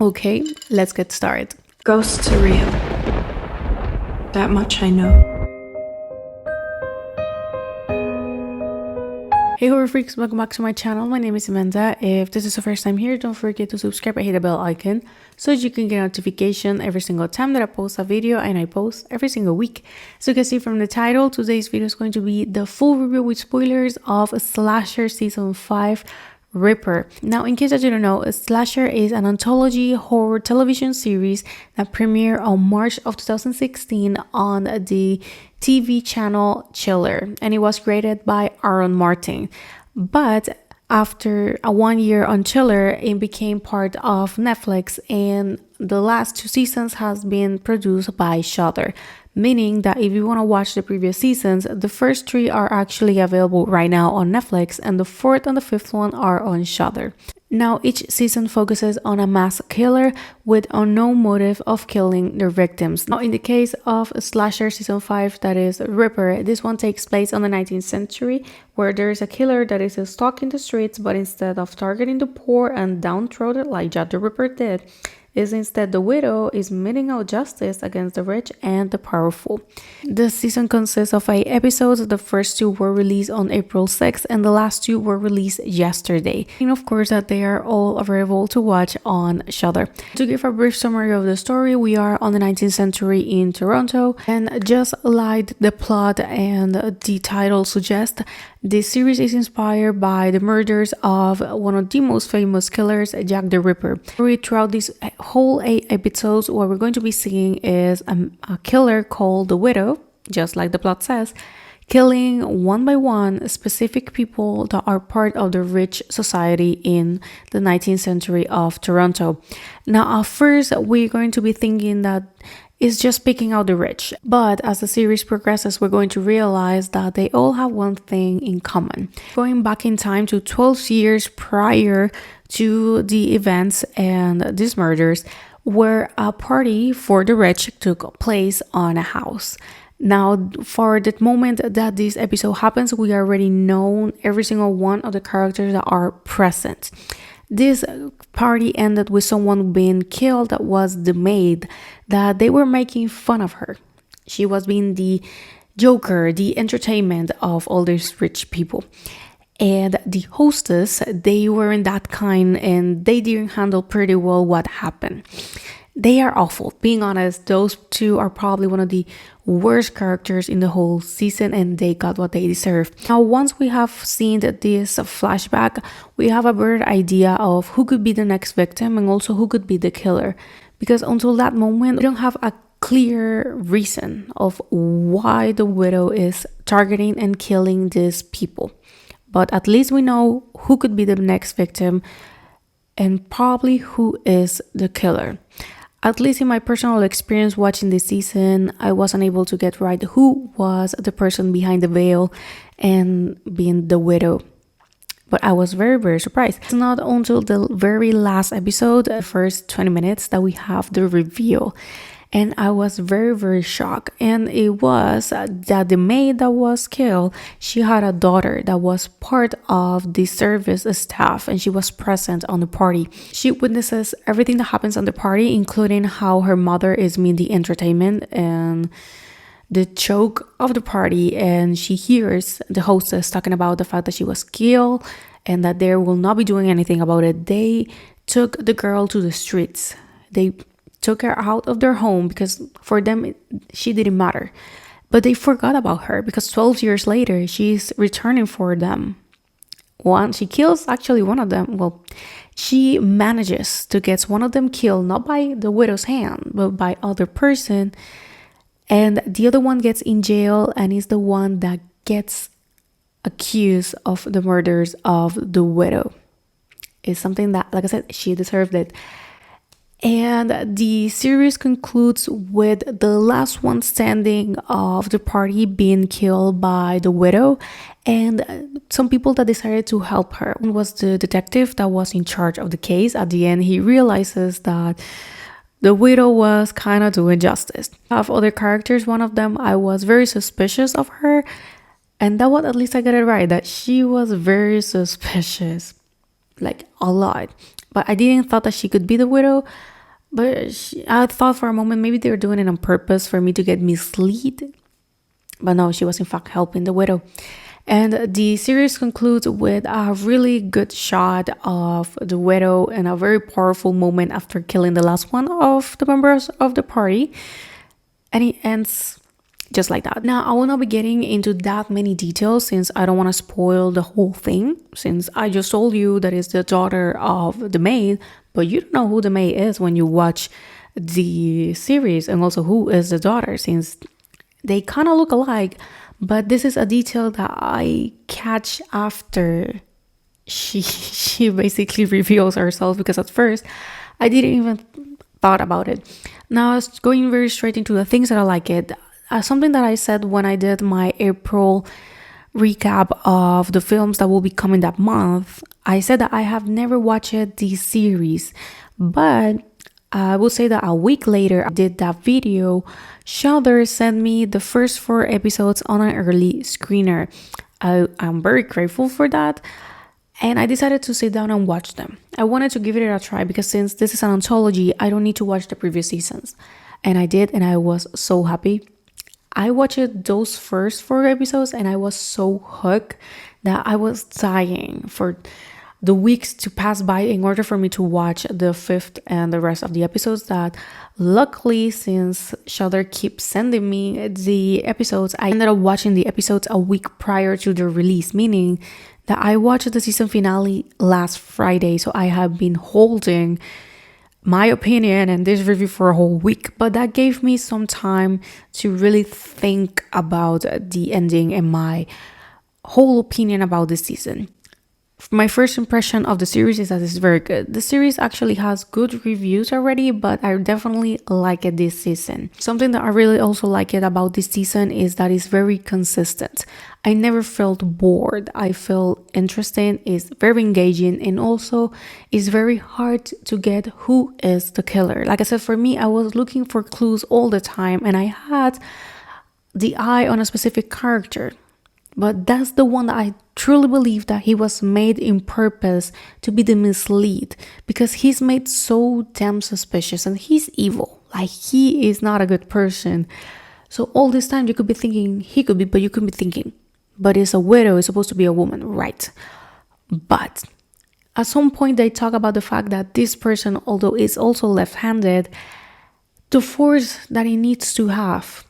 Okay, let's get started. Ghosts are real. That much I know. Hey horror freaks, welcome back to my channel. My name is Amanda. If this is the first time here, don't forget to subscribe and hit the bell icon so that you can get a notification every single time that I post a video, and I post every single week. So you can see from the title, today's video is going to be the full review with spoilers of Slasher Season 5 Ripper. Now, in case that you don't know, Slasher is an anthology horror television series that premiered on March of 2016 on the TV channel Chiller, and it was created by Aaron Martin. But after a 1 year on Chiller, it became part of Netflix, and the last 2 seasons has been produced by Shudder, meaning that if you want to watch the previous seasons, the first 3 are actually available right now on Netflix, and the 4th and the 5th one are on Shudder. Now, each season focuses on a mass killer with unknown motive of killing their victims. Now, in the case of Slasher Season 5, that is Ripper, this one takes place on the 19th century, where there is a killer that is stalking the streets, but instead of targeting the poor and downtrodden like Jack the Ripper did, is instead the widow is meting out justice against the rich and the powerful. The season consists of 8 episodes. The first 2 were released on April 6th and the last 2 were released yesterday. And of course that they are all available to watch on Shudder. To give a brief summary of the story, we are on the 19th century in Toronto, and just like the plot and the title suggest, this series is inspired by the murders of one of the most famous killers, Jack the Ripper. Throughout these whole 8 episodes, what we're going to be seeing is a killer called the Widow, just like the plot says, killing one by one specific people that are part of the rich society in the 19th century of Toronto. Now, at first, we're going to be thinking that it's just picking out the rich, but as the series progresses, we're going to realize that they all have one thing in common. Going back in time to 12 years prior to the events and these murders, where a party for the rich took place on a house. Now, for the moment that this episode happens, we already know every single one of the characters that are present. This party ended with someone being killed. That was the maid, that they were making fun of her. She was being the joker, the entertainment of all these rich people. And the hostess, they weren't that kind, and they didn't handle pretty well what happened. They are awful. Being honest, those 2 are probably one of the worst characters in the whole season, and they got what they deserved. Now, once we have seen this flashback, we have a better idea of who could be the next victim and also who could be the killer. Because until that moment, we don't have a clear reason of why the widow is targeting and killing these people. But at least we know who could be the next victim and probably who is the killer. At least in my personal experience watching this season, I wasn't able to get right who was the person behind the veil and being the widow. But I was very, very surprised. It's not until the very last episode, the first 20 minutes, that we have the reveal. And I was very, very shocked. And it was that the maid that was killed, she had a daughter that was part of the service staff, and she was present on the party. She witnesses everything that happens on the party, including how her mother is mean the entertainment and the choke of the party. And she hears the hostess talking about the fact that she was killed and that they will not be doing anything about it. They took the girl to the streets. They took her out of their home because for them she didn't matter, but they forgot about her because 12 years later she's returning for them. She kills actually one of them. Well, she manages to get one of them killed, not by the widow's hand but by other person, and the other one gets in jail and is the one that gets accused of the murders of the widow. It's something that, like I said, she deserved it. And the series concludes with the last one standing of the party being killed by the widow, and some people that decided to help her. One was the detective that was in charge of the case. At the end, he realizes that the widow was kind of doing justice. I have other characters. One of them, I was very suspicious of her, and that was, at least I got it right, that she was very suspicious, like a lot. but I didn't thought that she could be the widow. But I thought for a moment maybe they were doing it on purpose for me to get misled. But no, she was in fact helping the widow. And the series concludes with a really good shot of the widow and a very powerful moment after killing the last one of the members of the party. And it ends just like that. Now, I will not be getting into that many details since I don't want to spoil the whole thing, since I just told you that it's the daughter of the maid, but you don't know who the maid is when you watch the series, and also who is the daughter, since they kind of look alike. But this is a detail that I catch after she basically reveals herself, because at first I didn't even thought about it. Now, I was going very straight into the things that I like it. Something that I said when I did my April recap of the films that will be coming that month, I said that I have never watched the series, but I will say that a week later I did that video. Shudder sent me the first 4 episodes on an early screener. I'm very grateful for that, and I decided to sit down and watch them. I wanted to give it a try because since this is an anthology, I don't need to watch the previous seasons. And I did, and I was so happy. I watched those first 4 episodes and I was so hooked that I was dying for the weeks to pass by in order for me to watch the 5th and the rest of the episodes. That luckily, since Shudder keeps sending me the episodes, I ended up watching the episodes a week prior to their release, meaning that I watched the season finale last Friday. So I have been holding my opinion and this review for a whole week, but that gave me some time to really think about the ending and my whole opinion about this season. My first impression of the series is that it's very good. The series actually has good reviews already, but I definitely like it this season. Something that I really also like it about this season is that it's very consistent. I never felt bored. I felt interesting, it's very engaging, and also it's very hard to get who is the killer. Like I said, for me, I was looking for clues all the time and I had the eye on a specific character. But that's the one that I truly believe that he was made in purpose to be the mislead, because he's made so damn suspicious and he's evil. Like, he is not a good person. So all this time you could be thinking he could be, but you could be thinking, but it's a widow, it's supposed to be a woman, right? But at some point they talk about the fact that this person, although is also left-handed, the force that he needs to have,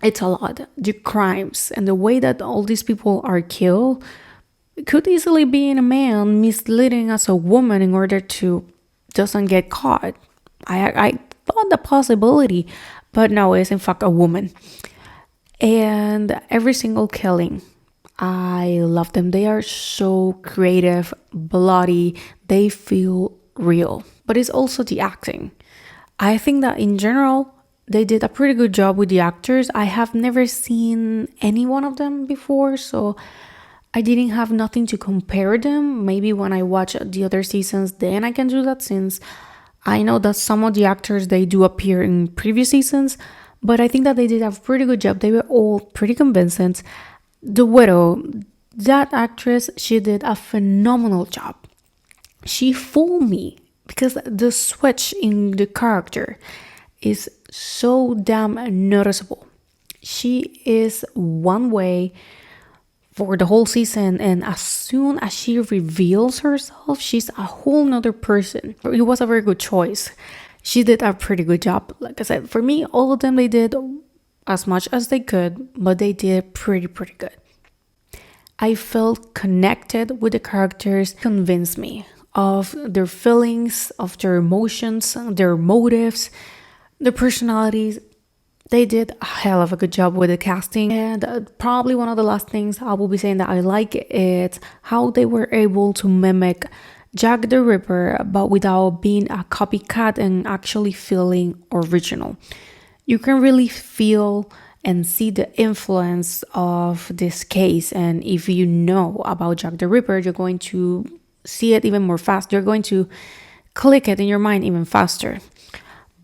it's a lot. The crimes and the way that all these people are killed could easily be in a man misleading as a woman in order to doesn't get caught. I thought the possibility, but no, it's in fact a woman. And every single killing, I love them. They are so creative, bloody, they feel real. But it's also the acting. I think that in general, they did a pretty good job with the actors. I have never seen any one of them before, so I didn't have nothing to compare them. Maybe when I watch the other seasons, then I can do that, since I know that some of the actors, they do appear in previous seasons, but I think that they did a pretty good job. They were all pretty convincing. The widow, that actress, she did a phenomenal job. She fooled me because the switch in the character is so damn noticeable. She is one way for the whole season, and as soon as she reveals herself, she's a whole nother person. It was a very good choice. She did a pretty good job. Like I said, for me, all of them, they did as much as they could, but they did pretty good. I felt connected with the characters, convinced me of their feelings, of their emotions, their motives, the personalities. They did a hell of a good job with the casting. And probably one of the last things I will be saying that I like is how they were able to mimic Jack the Ripper, but without being a copycat and actually feeling original. You can really feel and see the influence of this case. And if you know about Jack the Ripper, you're going to see it even more fast. You're going to click it in your mind even faster.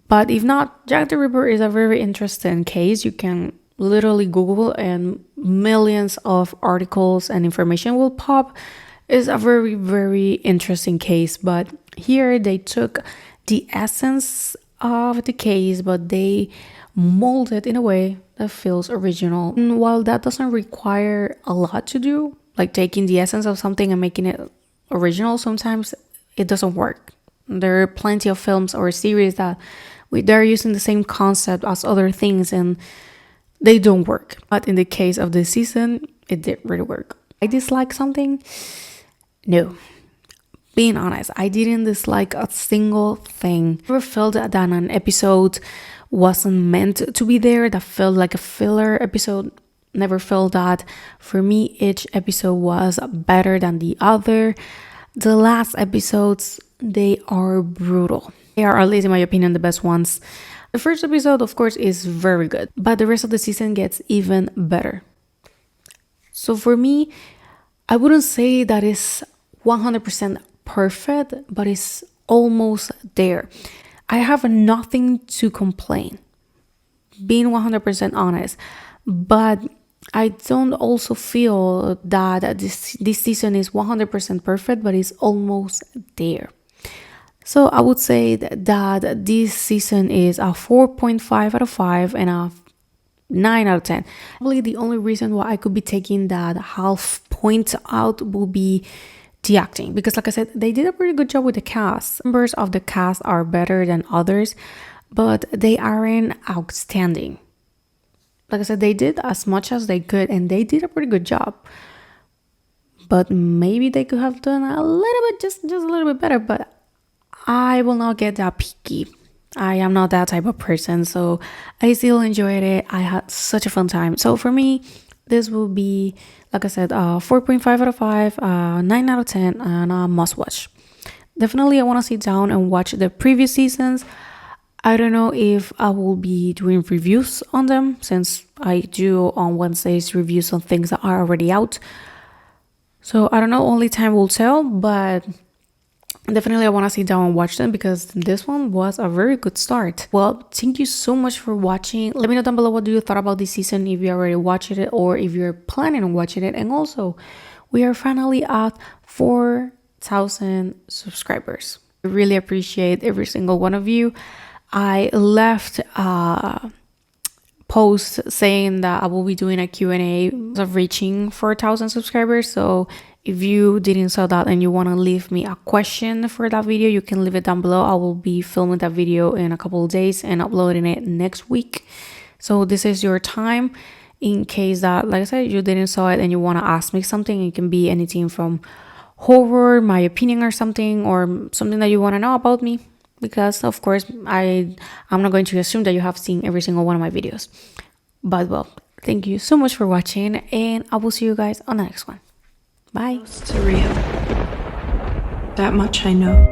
But if not, Jack the Ripper is a very interesting case. You can literally Google and millions of articles and information will pop. It's a very interesting case, but Here they took the essence of the case, but they molded in a way that feels original. And while that doesn't require a lot to do, like taking the essence of something and making it original, sometimes it doesn't work. There are plenty of films or series that they're using the same concept as other things and they don't work. But in the case of this season, it did really work. I dislike something? No. Being honest, I didn't dislike a single thing. I never felt that an episode wasn't meant to be there, that felt like a filler episode. Never felt that. For me, each episode was better than the other. The last episodes, they are brutal. They are, at least in my opinion, the best ones. The first episode, of course, is very good, but the rest of the season gets even better. So for me, I wouldn't say that it's 100% perfect, but it's almost there. I have nothing to complain, being 100% honest, but I don't also feel that this season is 100% perfect, but it's almost there. So I would say that this season is a 4.5 out of 5 and a 9 out of 10. Probably the only reason why I could be taking that half point out will be the acting, because like I said, they did a pretty good job with the cast. Members of the cast are better than others, but they aren't outstanding. Like I said, they did as much as they could and they did a pretty good job, but maybe they could have done a little bit, just a little bit better. But I will not get that picky. I am not that type of person, so I still enjoyed it. I had such a fun time. So for me, this will be, like I said, 4.5 out of 5, 9 out of 10, and a must watch. Definitely, I want to sit down and watch the previous seasons. I don't know if I will be doing reviews on them, since I do on Wednesdays reviews on things that are already out. So I don't know, only time will tell, but definitely I want to sit down and watch them because this one was a very good start. Well, thank you so much for watching. Let me know down below what do you thought about this season, if you already watched it or if you're planning on watching it. And also, we are finally at 4,000 subscribers. I really appreciate every single one of you. I left a post saying that I will be doing a Q&A of reaching 4,000 subscribers. So if you didn't saw that and you want to leave me a question for that video, you can leave it down below. I will be filming that video in a couple of days and uploading it next week. So this is your time in case that, like I said, you didn't saw it and you want to ask me something. It can be anything from horror, my opinion or something that you want to know about me. Because of course, I'm not going to assume that you have seen every single one of my videos. But well, thank you so much for watching and I will see you guys on the next one. Bye. It's real. That much I know.